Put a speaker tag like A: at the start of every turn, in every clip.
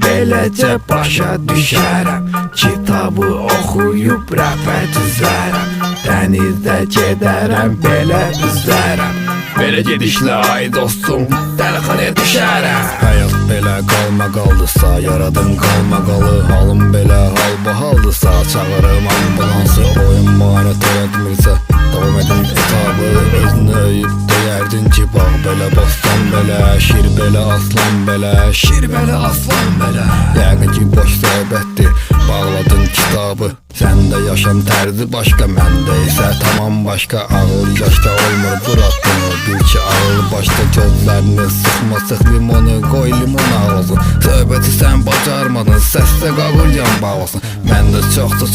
A: beləcə başa düşərəm. Kitabı oxuyub rəfə düzərəm. Dənizdə gedərəm, belə üzərəm. Belə gedişlə ay dostum, dəlixanaya düşərəm.
B: Həyat belə qalma qaldısa, yaradın qalma qalı. Halım belə halbahaldısa, çağırım ambulansı. Oyun manat öyrətmirsə, davam edin etabı. Özünü öyüb deyərdin ki, bağ belə, bostan belə, şir belə, aslan belə, şir belə, aslan belə. Yəqin ki, boş söhbətdir, bağladın kitabı. Səndə yaşam tərzi başqa, məndə isə tamam başqa. Ağıl yaşda olmur, buraxdın bil ki, ağıl başda. Gözlərini sıxma, sıx limonu, qoy limon ağlasın. Söhbəti sən bacarmadın, səsdə qağır yan bağlasın. Məndə çoxdur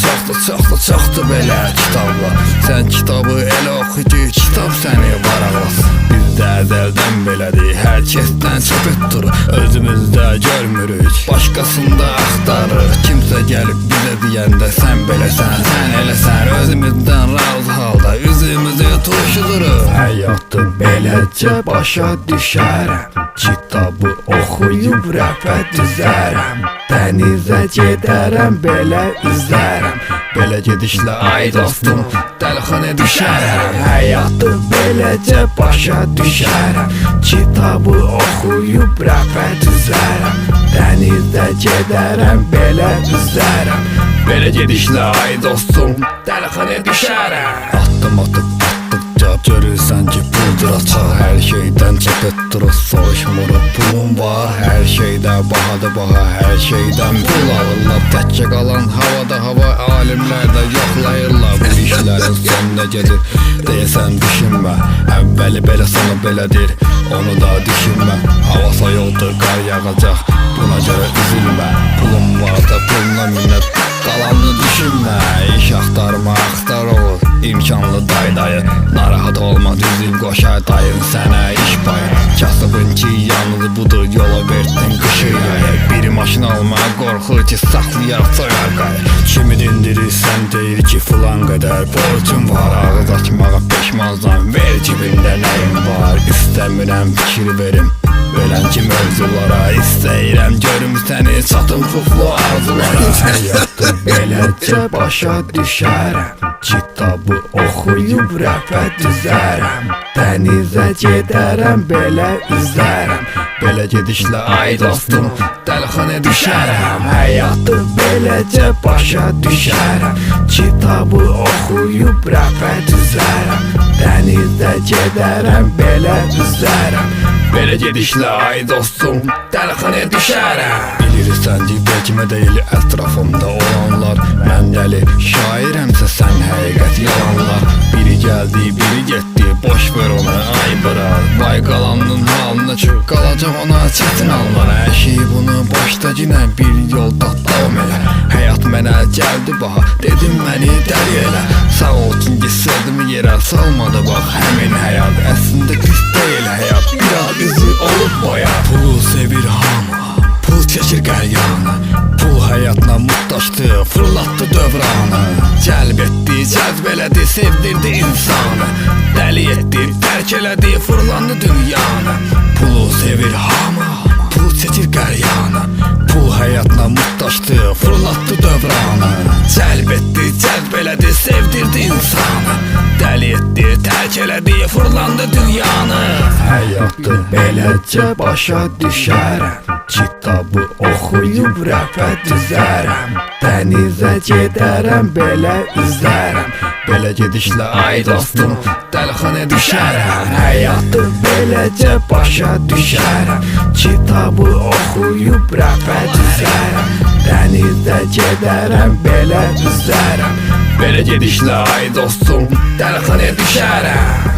B: belə kitablar. Sən kitabı elə oxu ki, kitab səni varaqlasın. Bizdə əzəldən belədir, hər kəsdən söhbət durur. Özümüzdə görmürük, başqasında axtarırıq. Kimsə gəlib bizə deyəndə sən beləsən, sən eləsən. Özümüzdən razı halda üzümüzü turşuduruq.
A: Həyatı beləcə başa düşərəm. Kitabı oxuyub rəfə düzərəm. Dənizə gedərəm, belə üzərəm.
B: Belə gedişlə ay dostum, dəlixanaya düşərəm.
A: Həyatı beləcə başa düşərəm. Kitabı oxuyub rəfə düzərəm. Dənizdə gedərəm, belə üzərəm.
B: Belə gedişlə ay dostum, dəlixanaya düşərəm. Atdım atdıqca görürsən ki, puldur açaq. Hər şeydən çöp etdirib soruşmuruq, pulun var. Hər şeydə bahadır baha, hər şeydən pul alırlar. Təkcə qalan havada hava, alimlər də yoxlayırlar. Bu işlərin son nə gedir deyəsən düşünmə. Əvvəli belə sonu belədir, onu da düşünmə. Hava soyuqdur, qar yağacaq, buna görə üzülmə. Pulun var da puluna minnət, qalanını düşünmə. İş axtarma, axtar olur imkanlı dayı. Narahat olma, düzül qoşa dayın sənə iş payı. Kasıbın ki yalnız budur, yola verdin qışı yayı. Bir maşın almağa qorxur ki, saxlayaq soyar qayı. Kimi dindirirsən deyir ki, filan qədər borcum var. Ağız açmağa peşmansan, ver cibində nəyin var. İstəmirəm fikir verim ölən ki mövzulara. İstəyirəm görüm səni çatım puflu arzulara.
A: Həyatı beləcə başa düşərəm. Kitabı oxuyub rəfə düzərəm. Dənizə gedərəm, belə üzərəm.
B: Belə gedişlə ay dostum, dəlixanaya düşərəm.
A: Həyatı beləcə başa düşərəm. Kitabı oxuyub rəfə düzərəm. Dənizdə gedərəm, belə üzərəm.
B: Belə gedişlə ay dostum, dəlixanaya düşərəm. Bilirsən ki, vecmə deyil ətrafımda olanlar. Mən dəli şairəmsə sən həqiqət yalanlar. Biri gəldi, biri getdi, boş ver onu ay bırak. Vay qalanın halına çıx, qalacaq ona çətin anlar. Hər şey bunu başda ginə bir yolda davam elə. Həyat mənə gəldi baha, dedim məni dəli elə. Sağ ol ki sözümü yerə salmadı bax. Həmin həyat əslində pis deyil həyat, biraz üzü olub boya. Pulu sevir hamı, pul çəkir qəlyanı. Pul həyatına muhtaçdı, fırlatdı dövranı. Cəlb etdi, cəzb elədi, sevdirdi insanı. Dəli etdi, tərk elədi, fırlandı dünyanı. Pulu sevir hamı, pul çəkir qəlyanı. Pul həyatına muhtaçdı, fırlatdı dövranı. Cəlb etdi, cəzb elədi, sevdirdi insanı. Dəli etdi, tərk elədi, fırlandı dünyanı.
A: Həyatı beləcə başa düşərəm. Kitabı oxuyub rəfə düzərəm. Dənizə gedərəm, belə üzərəm.
B: Belə gedişlə ay dostum, dəlixanaya düşərəm.
A: Həyatı beləcə başa düşərəm. Kitabı oxuyub rəfə düzərəm. Dənizdə gedərəm, belə üzərəm.
B: Belə gedişlə ay dostum, dəlixanaya düşərəm.